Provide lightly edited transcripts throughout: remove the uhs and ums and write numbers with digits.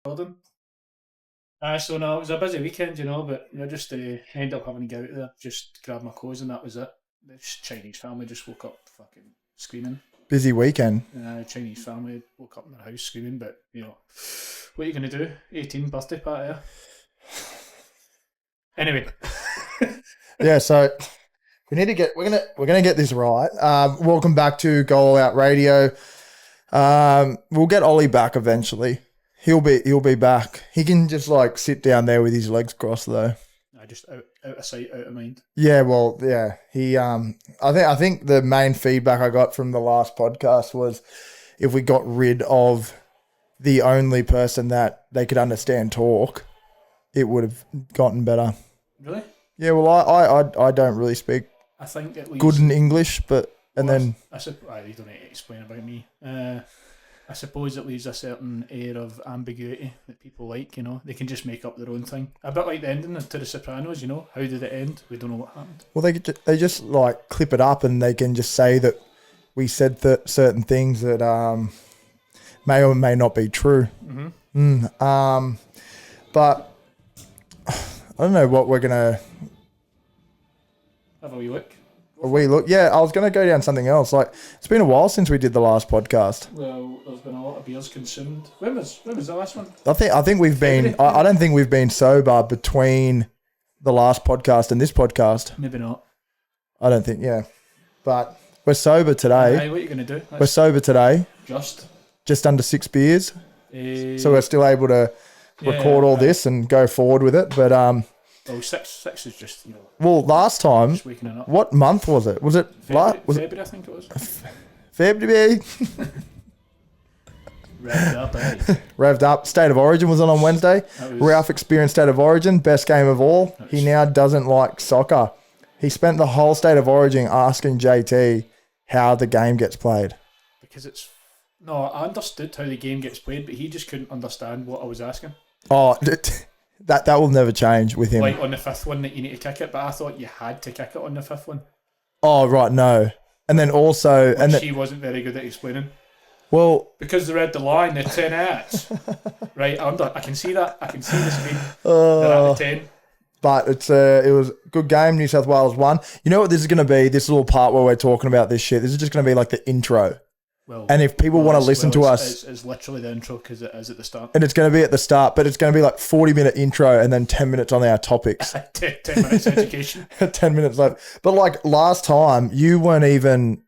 Gordon. So no, it was a busy weekend, but just ended up having to get out there, just grab my clothes and that was it. This Chinese family just woke up fucking screaming. Busy weekend. Chinese family woke up in their house screaming, but what are you gonna do? 18 birthday party. Yeah? Anyway. Yeah, so we're gonna get this right. Welcome back to Go All Out Radio. We'll get Ollie back eventually. He'll be back. He can just sit down there with his legs crossed though. Just out of sight, out of mind. Yeah, well, yeah. He I think the main feedback I got from the last podcast was if we got rid of the only person that they could understand talk, it would have gotten better. Really? Yeah, well, I don't really speak I think at least good in English, but you don't need to explain about me. I suppose it leaves a certain air of ambiguity that people like, They can just make up their own thing. A bit like the ending to The Sopranos, How did it end? We don't know what happened. Well, they just clip it up and they can just say that we said certain things that may or may not be true. Mm-hmm. But I don't know what we're going to... Have a wee look. Yeah, I was going to go down something else. It's been a while since we did the last podcast. Well, there's been a lot of beers consumed. When was the last one? I think we've been. I don't think we've been sober between the last podcast and this podcast. Maybe not. I don't think. Yeah, but we're sober today. Hey, what are you going to do? We're sober today. Just under 6 beers. So we're still able to record all this and go forward with it. But six is just Well, last time, just waking it up. what month was it? Was it February? I think it was. February? Revved up, eh? Revved up. State of Origin was on Wednesday. Ralph experienced State of Origin, best game of all. He now doesn't like soccer. He spent the whole State of Origin asking JT how the game gets played. Because I understood how the game gets played, but he just couldn't understand what I was asking. Oh, that will never change with him. Like on the fifth one that you need to kick it, but I thought you had to kick it on the fifth one. Oh, right, no. And then also... He wasn't very good at explaining. Well... Because they read the line, they're 10 outs. Right, I can see that. I can see the screen. They're at the 10. But it was a good game. New South Wales won. You know what this is going to be? This little part where we're talking about this shit. This is just going to be like the intro. Well, and if people want to listen to us... It's literally the intro because it is at the start. And it's going to be at the start, but it's going to be 40-minute intro and then 10 minutes on our topics. 10 minutes education. 10 minutes left. But last time, you weren't even...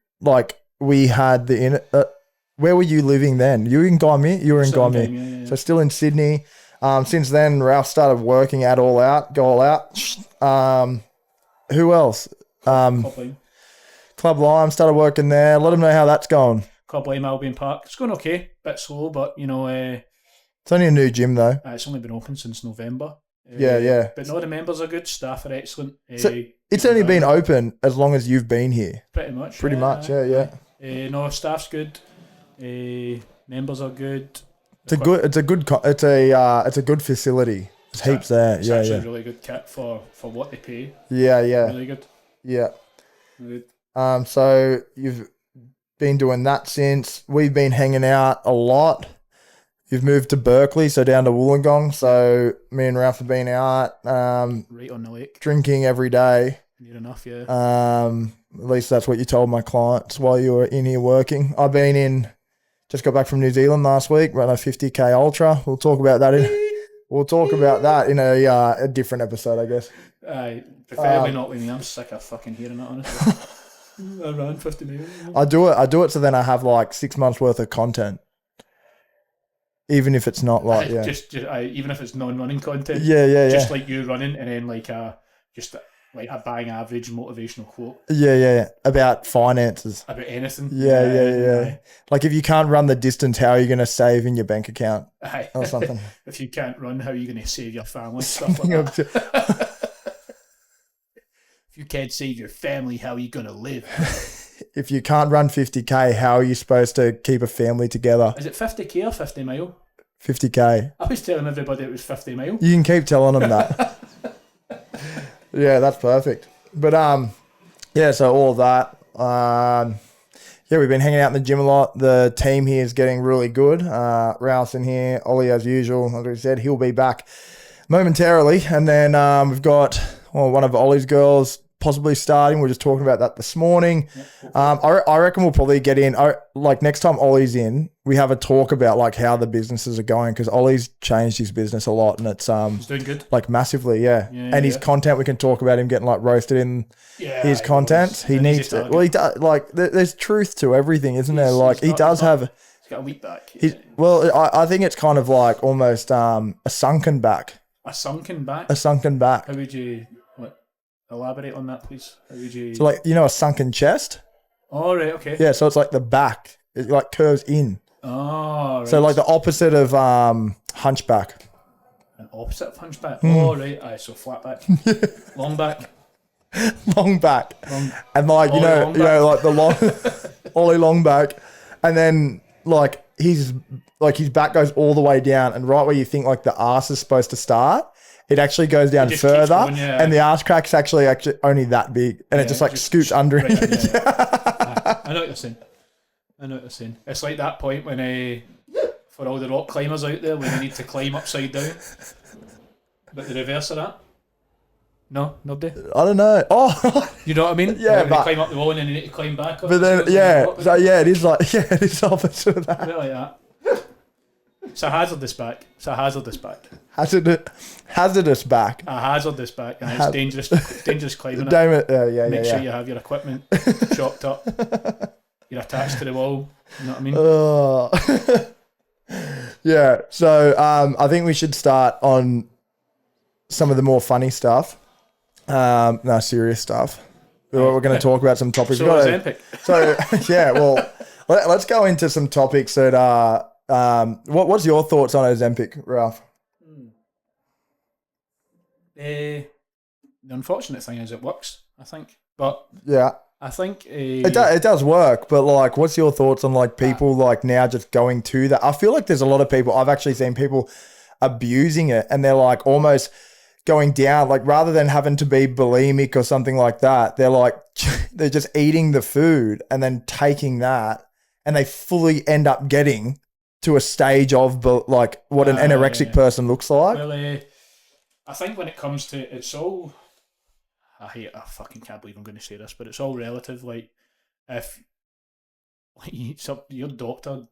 we had the... where were you living then? You were in Gaimee? You were in Gaimee. Yeah. So still in Sydney. Since then, Ralph started working at Go All Out. Who else? Club Lime started working there. Let them know how that's going. Club Lime, Albion Park. It's going okay. Bit slow, but it's only a new gym though. It's only been open since November. Yeah. But no, the members are good. Staff are excellent. So it's only been open as long as you've been here. Pretty much. Yeah. No, staff's good. Members are good. It's a good facility. It's heaps there. It's actually a really good kit for what they pay. Yeah. Really good. Yeah. Good. So you've been doing that since. We've been hanging out a lot. You've moved to Berkeley, so down to Wollongong. So me and Ralph have been out. Right on the lake. Drinking every day. Near enough, yeah. At least that's what you told my clients while you were in here working. I've been in, just got back from New Zealand last week, ran a 50K Ultra. We'll talk about that in a different episode, I guess. Preferably not with me. I'm sick of fucking hearing it, honestly. I ran 50 million. I do it so then I have 6 months worth of content. Even if it's not even if it's non-running content. Yeah. Just like you running and then a bang average motivational quote. Yeah. About finances. About anything. Yeah. If you can't run the distance, how are you going to save in your bank account? Or something. If you can't run, how are you going to save your family? Stuff like that. If you can't save your family, how are you going to live? If you can't run 50K, how are you supposed to keep a family together? Is it 50K or 50 mile? 50K. I was telling everybody it was 50 mile. You can keep telling them that. Yeah, that's perfect. But so all of that. Yeah, we've been hanging out in the gym a lot. The team here is getting really good. Ralph's in here. Ollie, as usual, like we said, he'll be back momentarily. And then we've got one of Ollie's girls possibly starting. We are just talking about that this morning. I reckon we'll probably get in. Like next time Ollie's in, we have a talk about like how the businesses are going, because Ollie's changed his business a lot, and it's he's doing good, like massively, and his content, we can talk about him getting like roasted in his content. He needs to. Well, he does. Like there's truth to everything, isn't there? Like he does have. He's got a weak back. Well, I think it's kind of like almost a sunken back. A sunken back. A sunken back. How would you? Elaborate on that, please. How would you? So, like, you know, a sunken chest. Oh, right, okay. Yeah, so it's like the back. It like curves in. Oh, right. So like the opposite of hunchback. An opposite of hunchback. Oh, right. Aye, so flat back, long back, long back, and like you know, like the long Ollie long back, and then like his back goes all the way down, and right where you think like the arse is supposed to start, it actually goes down further, going, and the arse crack's actually only that big, and it just like scoots under it. I know what you're saying. It's like that point when for all the rock climbers out there, when they need to climb upside down, but the reverse of that. No, nobody. I don't know. Oh, you know what I mean? Yeah, like but they climb up the wall and then you need to climb back up. But then, it is like it is opposite of that. A bit like that. It's a hazardous back. Hazardous back. A hazardous back, and it's dangerous climbing. Damn it! Make sure you have your equipment chopped up. You're attached to the wall. You know what I mean? Yeah. So I think we should start on some of the more funny stuff. No, serious stuff. We're going to talk about some topics. So Ozempic. So yeah, well, let's go into some topics that are. What's your thoughts on Ozempic, Ralph? The unfortunate thing is it works, I think. But yeah, I think it does work. But like, what's your thoughts on like people like now just going to that? I feel like there's a lot of people. I've actually seen people abusing it, and they're like almost going down. Like rather than having to be bulimic or something like that, they're just eating the food and then taking that, and they fully end up getting to a stage of like what an anorexic person looks like. Well, I think when it comes to I fucking can't believe I'm going to say this, but it's all relative. Like if your doctor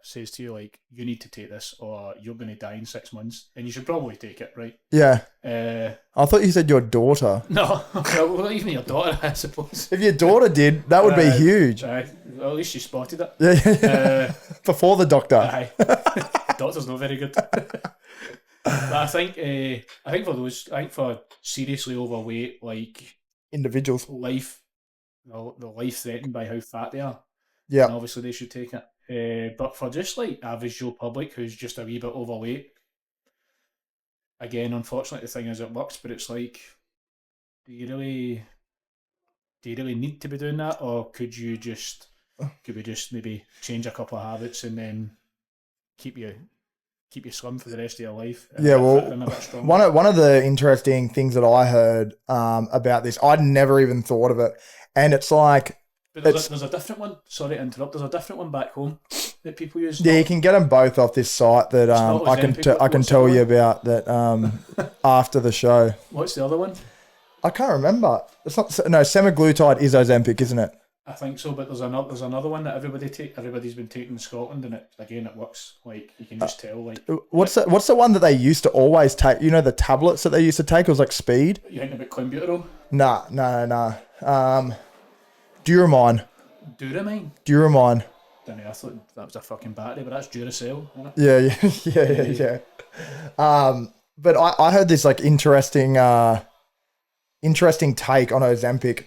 says to you like you need to take this or you're going to die in 6 months, and you should probably take it, right? Yeah. I thought you said your daughter. No, well, not even your daughter, I suppose. If your daughter did, that would be huge. Well, at least she spotted it. Yeah. Before the doctor. Aye. Doctor's not very good. But I think for seriously overweight, like individuals, they're life threatened by how fat they are. Yeah, and obviously they should take it. But for just like average Joe public who's just a wee bit overweight, again, unfortunately, the thing is it works, but it's like, do you really need to be doing that, or could we just maybe change a couple of habits and then keep you slim for the rest of your life? Yeah, well, one of the interesting things that I heard about this, I'd never even thought of it, and it's like. But there's a different one. Sorry to interrupt. There's a different one back home that people use. Yeah, you can get them both off this site that I can tell you about that after the show. What's the other one? I can't remember. It's not. No, semaglutide is Ozempic, isn't it? I think so, but there's another one that everybody's been taking in Scotland, and it works. Like you can just tell. Like what's the one that they used to always take? You know, the tablets that they used to take. It was like speed. You think about clenbuterol? No. Duramine. Duramine? Don't know, I thought that was a fucking battery, but that's Duracell, isn't it? Yeah. But I heard this like interesting take on Ozempic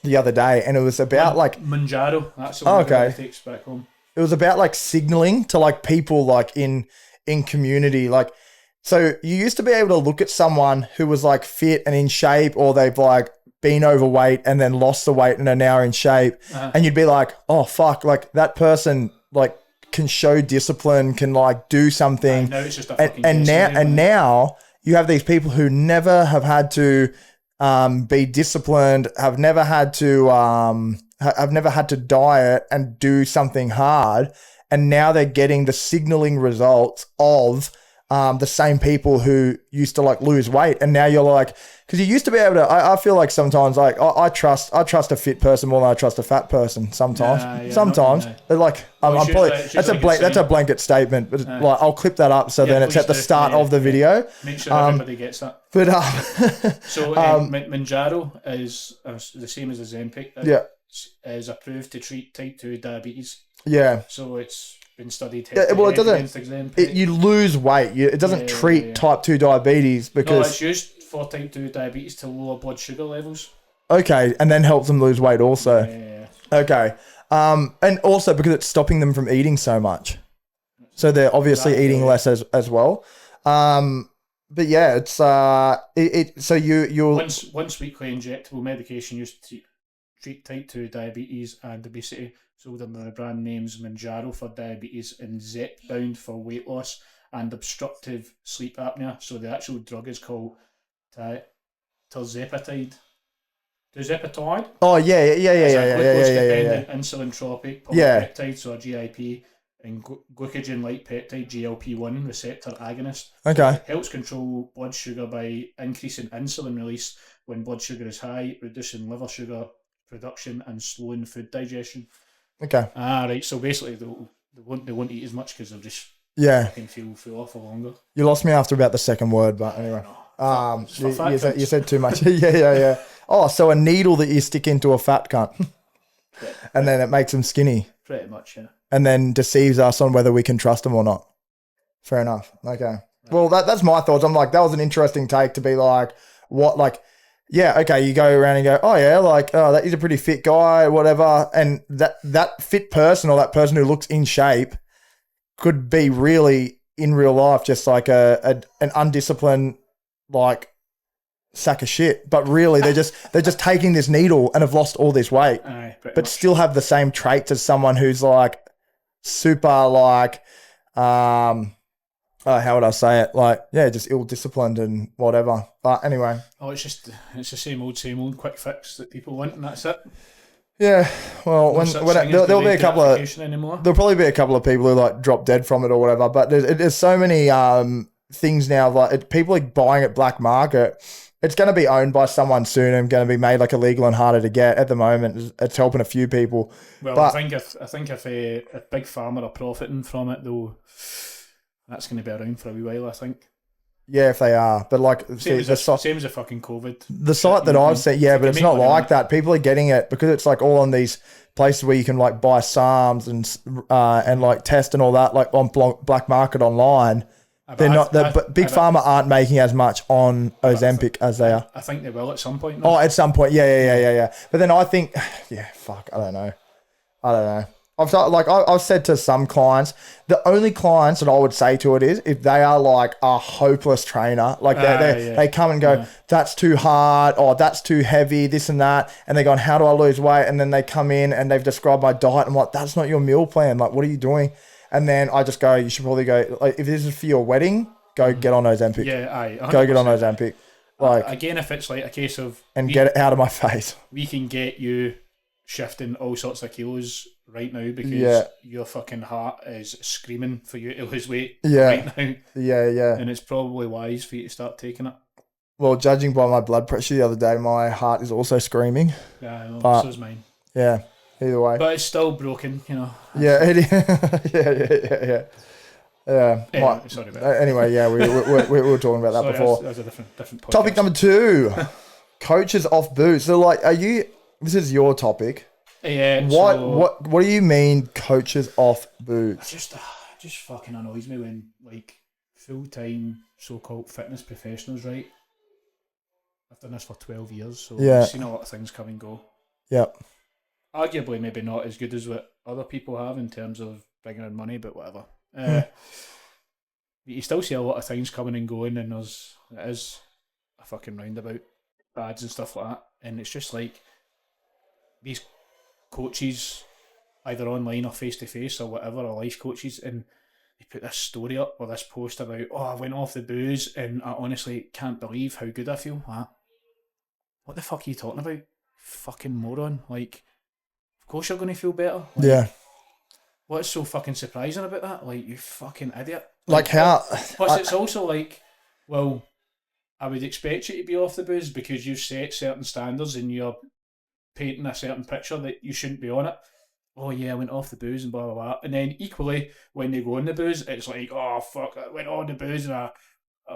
the other day, and it was about like Manjaro. That's the one that takes back home. It was about like signaling to like people like in community, like. So you used to be able to look at someone who was like fit and in shape, or they've like been overweight and then lost the weight and are now in shape. And you'd be like, oh fuck, like that person like can show discipline, can like do something. No, it's just a fucking now you have these people who never have had to be disciplined, have never had to have never had to diet and do something hard, and now they're getting the signaling results of the same people who used to like lose weight, and now you're like, because you used to be able to. I feel like sometimes like I trust a fit person more than I trust a fat person. Sometimes, they're like I'm probably that's a blanket statement, but like I'll clip that up so then it's at the start of the video. Make sure everybody gets that. But so Manjaro is the same as Ozempic. Is approved to treat type 2 diabetes. Yeah. So it's been studied. Well, it doesn't. You lose weight. It doesn't treat type 2 diabetes because. No, it's used for type 2 diabetes to lower blood sugar levels. Okay, and then helps them lose weight also. Yeah. Okay. And also because it's stopping them from eating so much. So they're obviously eating less as well. But yeah, it's so you'll once weekly injectable medication used to treat type 2 diabetes and obesity, sold under the brand names Manjaro for diabetes and Zepbound for weight loss and obstructive sleep apnea. So the actual drug is called tirzepatide. Tirzepatide? Oh yeah. Insulin-tropic polypeptide, so a GIP, and glycogen-like peptide GLP-1 receptor agonist. Okay. It helps control blood sugar by increasing insulin release when blood sugar is high, reducing liver sugar production and slowing food digestion. Okay. Right. So basically, they won't eat as much because they'll just can feel full off for longer. You lost me after about the second word, but anyway. You said too much. Yeah. Oh, so a needle that you stick into a fat cunt, and then it makes them skinny. Pretty much, yeah. And then deceives us on whether we can trust them or not. Fair enough. Okay. Right. Well, that's my thoughts. I'm like, that was an interesting take to be like, what, like. Yeah, okay, you go around and go, oh yeah, like, oh, that is a pretty fit guy, whatever. And that fit person or that person who looks in shape could be really, in real life, just like an undisciplined, like, sack of shit. But really, they're just taking this needle and have lost all this weight, but still have the same traits as someone who's like super, like, how would I say it? Like, yeah, just ill-disciplined and whatever. But anyway. Oh, it's the same old quick fix that people want, and that's it. Yeah, well, there'll be a couple of there'll probably be a couple of people who like drop dead from it or whatever. But there's so many things now. Like people are buying it black market. It's going to be owned by someone soon and going to be made like illegal and harder to get. At the moment, it's helping a few people. Well, but I think if Big Pharma are profiting from it though, that's going to be around for a wee while, I think. Yeah, if they are. But like, same as a fucking COVID. The site that I've seen, yeah, but it's not like that. People are getting it because it's like all on these places where you can like buy SARMs and like test and all that, like on black market online. They're not. Big Pharma aren't making as much on Ozempic as they are. I think they will at some point. Oh, at some point, yeah. But then I think, fuck, I don't know. I've said to some clients, the only clients that I would say to it is if they are like a hopeless trainer, like they come and go, that's too hard or that's too heavy, this and that, and they're going, how do I lose weight? And then they come in and they've described my diet. I'm like, that's not your meal plan. Like, what are you doing? And then I just go, you should probably go, like, if this is for your wedding, go get on Ozempic. Yeah, go get on Ozempic. Like, again, if it's like a case of get it out of my face, we can get you shifting all sorts of kilos right now because your fucking heart is screaming for you to lose weight right now. Yeah. And it's probably wise for you to start taking it. Well, judging by my blood pressure the other day, my heart is also screaming. Yeah, I know, so is mine. Yeah, either way. But it's still broken, you know. Yeah, yeah. Sorry about that. Anyway, yeah, we were talking about that before. That was a different podcast. Topic number 2, coaches off booze. So, like, this is your topic. Yeah. What do you mean coaches off booze? It just fucking annoys me when like full-time so-called fitness professionals, right? I've done this for 12 years, so I've seen a lot of things come and go. Yep. Arguably maybe not as good as what other people have in terms of bringing in money, but whatever. You still see a lot of things coming and going, and it is a fucking roundabout, ads and stuff like that, and it's just like these coaches, either online or face to face or whatever, or life coaches, and they put this story up or this post about, I went off the booze and I honestly can't believe how good I feel. What the fuck are you talking about? Fucking moron. Like, course you're going to feel better. Like, Yeah. what's so fucking surprising about that? Like, you fucking idiot. Like how? Plus, it's also like, well, I would expect you to be off the booze because you've set certain standards and you're painting a certain picture that you shouldn't be on it. Oh yeah, I went off the booze and blah blah blah. And then equally, when they go on the booze, it's like, oh fuck, I went on the booze and I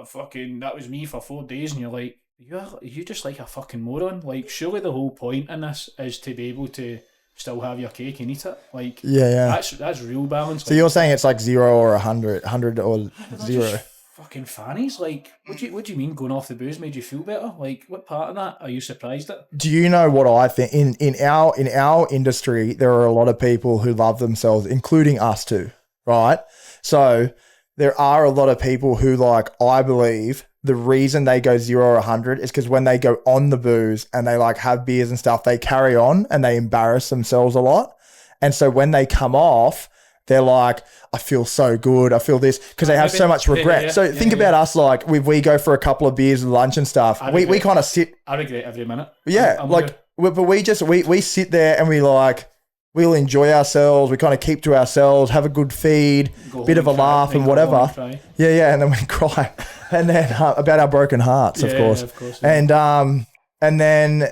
fucking, that was me for 4 days. And you're like, you just like a fucking moron. Like, surely the whole point in this is to be able to still have your cake and eat it. Like, Yeah. that's real balance. So you're saying it's like 0 or 100 or 0? Fucking fannies. Like, what do you mean going off the booze made you feel better? Like, what part of that are you surprised at? Do you know what I think? In our industry, there are a lot of people who love themselves, including us too, right? So there are a lot of people who, like, I believe the reason they go 0 or 100 is because when they go on the booze and they like have beers and stuff, they carry on and they embarrass themselves a lot. And so when they come off, they're like, I feel so good. I feel this because they have so much regret. So think about us, like we go for a couple of beers and lunch and stuff. We kind of sit. I regret every minute. Yeah, but we sit there and we'll enjoy ourselves. We kind of keep to ourselves, have a good feed, bit of a laugh and whatever. Yeah, and then we cry, and then about our broken hearts, of course. Yeah. And then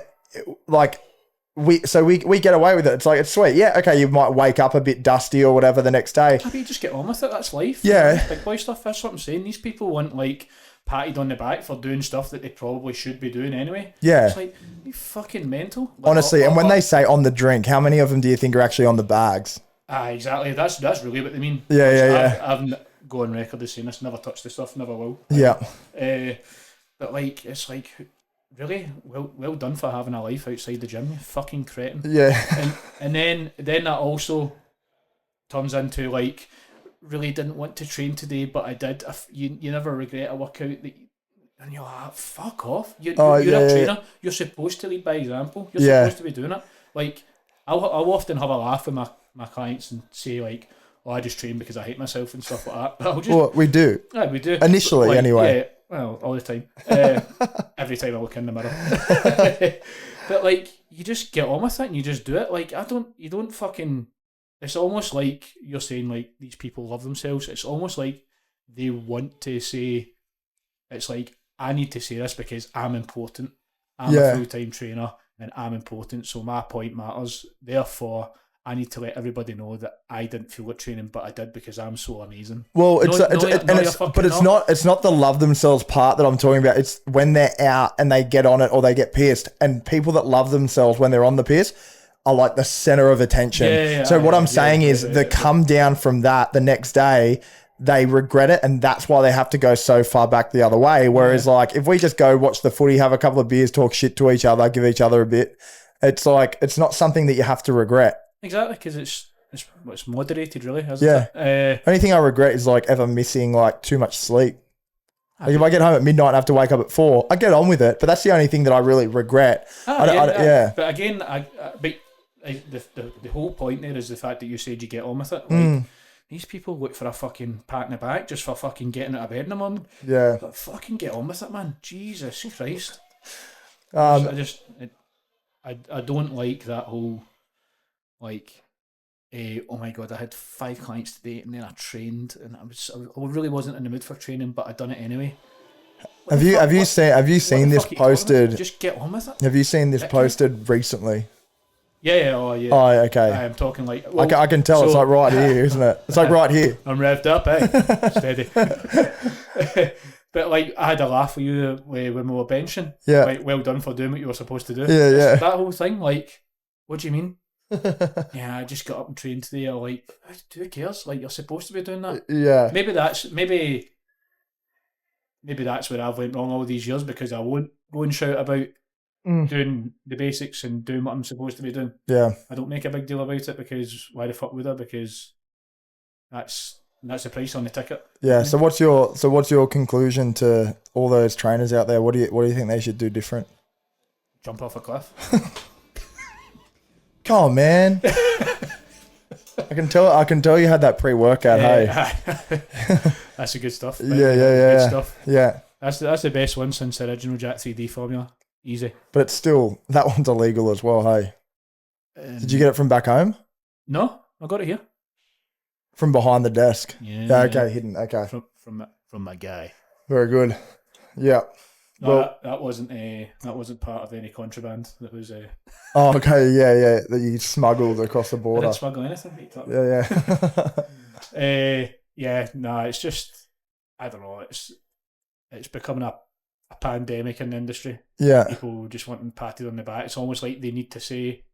like. We get away with it. It's like, it's sweet. Yeah, okay, you might wake up a bit dusty or whatever the next day. Maybe you just get on with it. That's life. Yeah. Big boy stuff. That's what I'm saying. These people want, like, patted on the back for doing stuff that they probably should be doing anyway. Yeah. It's like, you fucking mental. Like, honestly, and when they say on the drink, how many of them do you think are actually on the bags? Exactly. That's really what they mean. Yeah. I've go on record as saying this, never touched the stuff, never will. Yeah. But, like, it's like... Really? Well done for having a life outside the gym, you fucking cretin. Yeah. and then that also turns into, like, really didn't want to train today, but I did. You never regret a workout that and you're like, fuck off. You're a trainer. You're supposed to lead by example. You're supposed to be doing it. Like, I'll often have a laugh with my clients and say, like, oh, I just train because I hate myself and stuff like that. But I'll just... Well, we do. Yeah, we do. Initially, like, anyway. Yeah. Well, all the time. Every time I look in the mirror. But, like, you just get on with it and you just do it. Like, you don't fucking... It's almost like you're saying, like, these people love themselves. It's almost like they want to say... It's like, I need to say this because I'm important. I'm a full-time trainer and I'm important, so my point matters. Therefore... I need to let everybody know that I didn't feel like training, but I did because I'm so amazing. Well, it's not the love themselves part that I'm talking about. It's when they're out and they get on it or they get pissed. And people that love themselves when they're on the piss are like the center of attention. So what I'm saying is the come down from that the next day, they regret it, and that's why they have to go so far back the other way. Whereas like if we just go watch the footy, have a couple of beers, talk shit to each other, give each other a bit, it's like it's not something that you have to regret. Exactly, because it's moderated, really, isn't it? Only thing I regret is like ever missing like too much sleep. Like if I get home at midnight and have to wake up at 4, I get on with it. But that's the only thing that I really regret. But again, the whole point there is the fact that you said you get on with it. Like, these people look for a fucking pat in the back just for fucking getting out of bed in the morning. Yeah. But fucking get on with it, man. Jesus Christ. I don't like that whole... Like, oh my god, I had 5 clients today, and then I trained, and I really wasn't in the mood for training, but I done it anyway. Have you seen this posted? Just get on with it. Have you seen this posted recently? Yeah. Oh, okay. I am talking like... Well, I can tell it's like right here, isn't it? It's like right here. I'm revved up, Steady. But like, I had a laugh with you when we were benching. Yeah. Like, well done for doing what you were supposed to do. Yeah. That whole thing, like, what do you mean? Yeah, I just got up and trained today. I'm like, who cares? Like, you're supposed to be doing that. Yeah. Maybe that's where I've went wrong all these years, because I won't go and shout about doing the basics and doing what I'm supposed to be doing. Yeah. I don't make a big deal about it, because why the fuck would I? Because that's the price on the ticket. Yeah. So what's your conclusion to all those trainers out there? What do you think they should do different? Jump off a cliff. Come on, man. I can tell you had that pre-workout, hey. That's the good stuff. Yeah. Good stuff. Yeah. That's the best one since the original Jack 3D formula. Easy. But it's still, that one's illegal as well, hey. Did you get it from back home? No, I got it here. From behind the desk? Yeah. Okay, hidden. Okay. From my guy. Very good. Yeah. No, Well, that wasn't part of any contraband. That was oh, okay. Yeah. That you smuggled across the I border. didn't smuggle anything. Mate, Yeah. It's just I don't know. It's becoming a pandemic in the industry. Yeah. People just wanting patted on the back. It's almost like they need to say,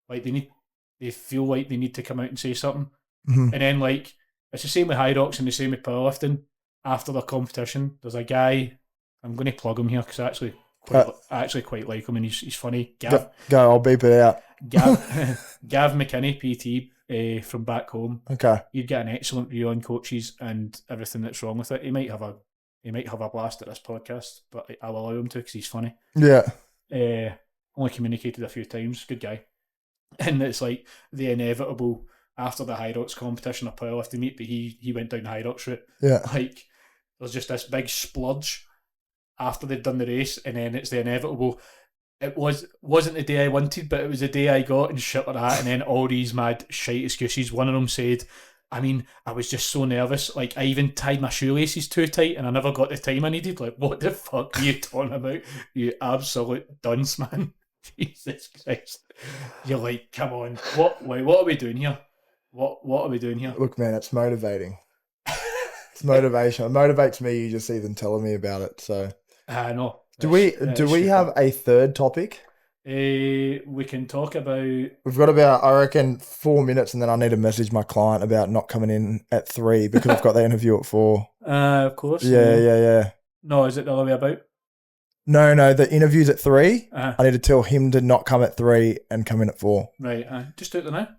like they feel like they need to come out and say something. Mm-hmm. And then like it's the same with high rocks and the same with powerlifting. After the competition, there's a guy. I'm going to plug him here because I actually quite like him and he's funny. Go, I'll beep it out. Gav McKinney, PT from back home. Okay. You'd get an excellent view on coaches and everything that's wrong with it. He might have a blast at this podcast, but I'll allow him to because he's funny. Yeah. Only communicated a few times. Good guy. And it's like the inevitable after the high rocks competition or powerlifting meet, but he went down the high rocks route. Yeah. Like there's just this big splurge after they've done the race, and then it's the inevitable. It wasn't the day I wanted, but it was the day I got and shit like that, and then all these mad shite excuses. One of them said, I was just so nervous, like I even tied my shoelaces too tight and I never got the time I needed. Like, what the fuck are you talking about? You absolute dunce, man. Jesus Christ. You're like, come on, what are we doing here? What are we doing here? Look, man, it's motivating. It's motivation. It motivates me. You just even telling me about it. So, no. Do we have a third topic? We can talk about. We've got about, I reckon, 4 minutes, and then I need to message my client about not coming in at 3 because I've got the interview at 4. Of course. Yeah. No, is it the other way about? No. The interview's at 3. Uh-huh. I need to tell him to not come at 3 and come in at 4. Right. Just do it now.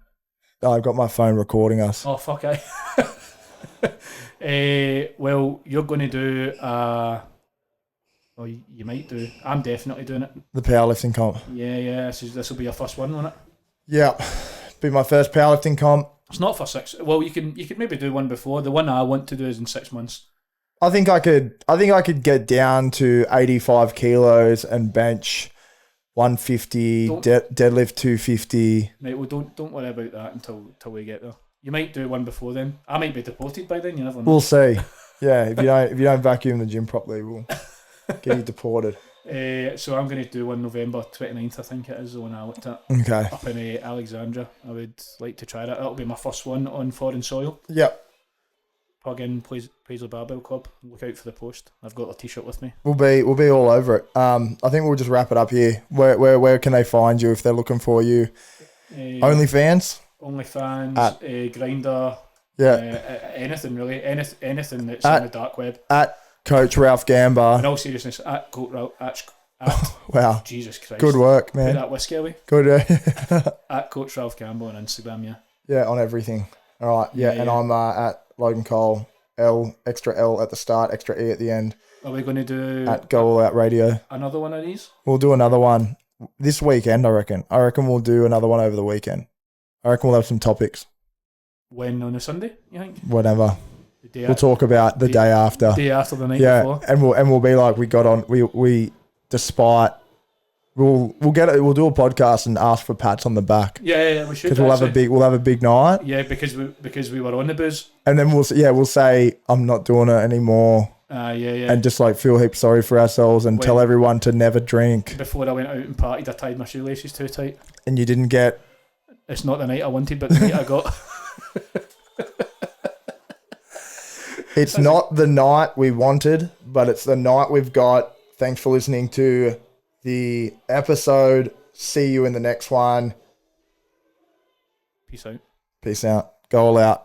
I've got my phone recording us. Oh fuck! Well, you're going to do. Well, you might do. I'm definitely doing it. The powerlifting comp. Yeah. This will be your first one, won't it? Yeah, be my first powerlifting comp. It's not for 6. Well, you can maybe do one before. The one I want to do is in 6 months. I think I could get down to 85 kilos and bench 150, deadlift 250. Right. Well, don't worry about that until we get there. You might do one before then. I might be deported by then. You never know. We'll see. Yeah, if you don't vacuum the gym properly, we'll get you deported. So I'm going to do one November 29th, I think it is, the one I looked at. Okay. Up in Alexandria. I would like to try that. That'll be my first one on foreign soil. Yep. Plug in Paisley Barbell Club. Look out for the post. I've got a t-shirt with me. We'll be all over it. I think we'll just wrap it up here. Where can they find you if they're looking for you? OnlyFans? OnlyFans, Grindr. Yeah. Anything really. Anything that's on the dark web. At Coach Ralph Gamba. In all seriousness, at Coach Ralph. Wow. Jesus Christ. Good work, man. Put that whiskey away. Good. At Coach Ralph Gamba on Instagram, yeah. Yeah, on everything. All right. Yeah, and I'm at Logan Cole, extra L at the start, extra E at the end. Are we going to do at Go All Out Radio? Another one of these? We'll do another one this weekend, I reckon. I reckon we'll do another one over the weekend. I reckon we'll have some topics. When, on a Sunday, you think? Whatever. We'll talk about the day after. Day after the night before. And we'll be like, we got on, we despite, we'll get it, we'll do a podcast and ask for pats on the back. Yeah, we should. Because we'll have a big night. Yeah, because we were on the booze. And then we'll say, I'm not doing it anymore. Yeah. And just like feel heaps sorry for ourselves and tell everyone to never drink. Before I went out and partied, I tied my shoelaces too tight. And you didn't get... It's not the night I wanted, but the night I got... It's not the night we wanted, but it's the night we've got. Thanks for listening to the episode. See you in the next one. Peace out. Peace out. Go all out.